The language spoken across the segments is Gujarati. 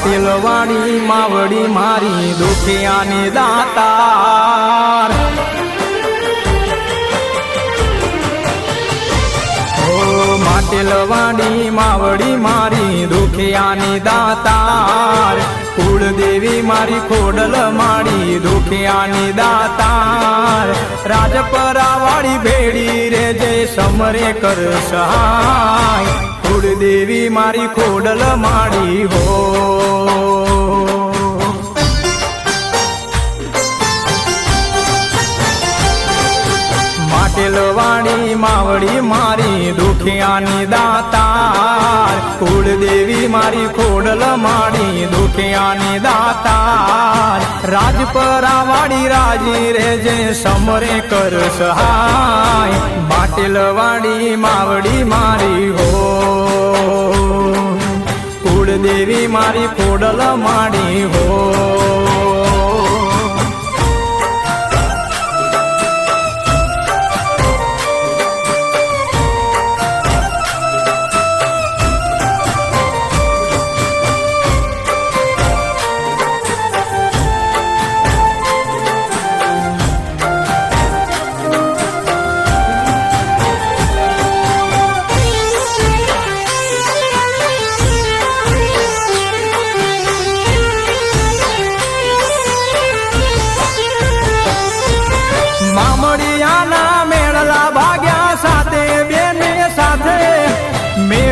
પાટીલ વાળી માવડી મારી દુખિયાની દાતાર પાટીલ વાળી માવડી મારી દુખિયાની દાતાર કુળદેવી મારી ખોડલ માડી દુખિયાની દાતાર રાજપરા વાળી ભેડી રે જે સમરે કર સહાય કુળદેવી મારી ખોડલ માડી હો પાટીલ વાળી માવડી મારી દુખિયાની દાતાર કુળદેવી મારી ખોડલ માડી દુખિયાની દાતાર રાજપરા વાળી રાજી રે જે સમરે કર સહાય પાટીલ વાળી માવડી મારી હો કુળદેવી મારી ખોડલ માડી હો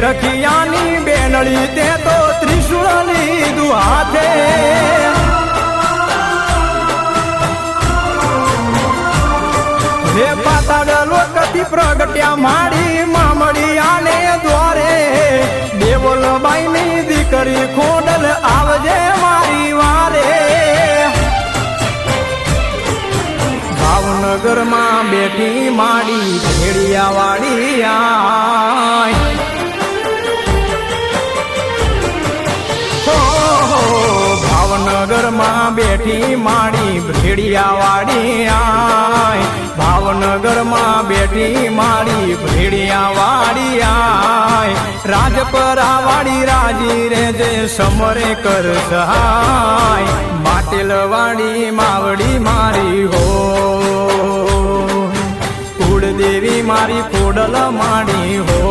રખિયાની બેનળી તે તો ત્રિશુળ લીધું હાથે હે પાતાળ લોકથી પ્રગટ્યા માડી મામડિયાને દ્વારે દેવલબાઈની દીકરી ખોડલ આવજે મારી વારે ભાવનગરમાં બેઠી માડી ભેડિયા વાળી આય ભાવનગરમાં બેઠી માડી ભેડિયા વાળી આય ભાવનગરમાં બેઠી માડી ભેડિયા વાળી આય રાજપરા વાળી રાજી રે જે સમરે કર સહાય પાટીલ વાળી માવડી મારી હો કુળદેવી મારી ખોડલ માડી હો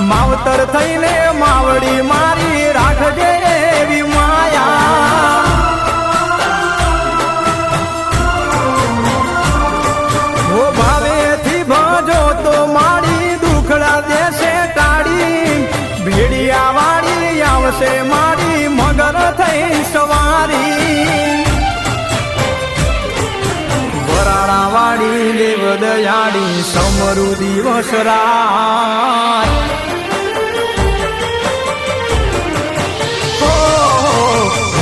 માવતર થઈને માવડી મારી રાખજે એવી માયા હો ભાવેથી ભજો તો માડી દુખડા દેશે ટાળી ભેડિયા વાળી આવશે માડી મગર થઈ સવારી વરાળા વાળી દેવ દયાળી સમરુ દિવસ રાત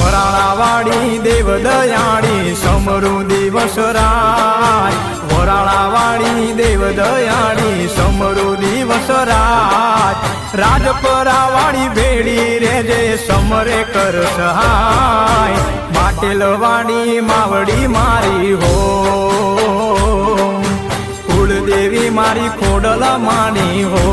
વરાળાવાળી દેવ દયાળી સમરુ દિવસ રાત વરાળાવાળી દેવ દયાળી સમરુ દિવસ રાત રાજપરા વાળી ભેડી રે જે સમરે કર સહાય પાટીલ વાળી માવડી મારી હો કુળદેવી મારી ખોડલ માની હો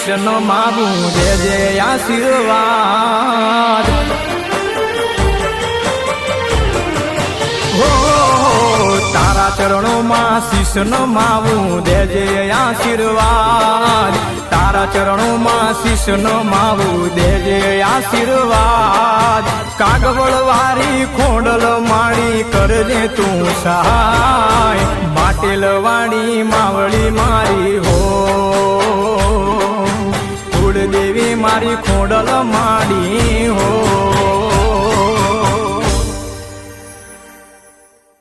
શિષ્ય નો માવું દેજે આશીર્વાદ હો તારા ચરણોમાં શિષ્ય નો માવું દેજે આશીર્વાદ તારા ચરણોમાં શિષ્ય નો માવું દેજે આશીર્વાદ કાગવળ વારી ખોડલ માળી કરજે તું સહાય માટેલ વાળી માવળી મારી હો કુળદેવી મારી ખોડલ માડી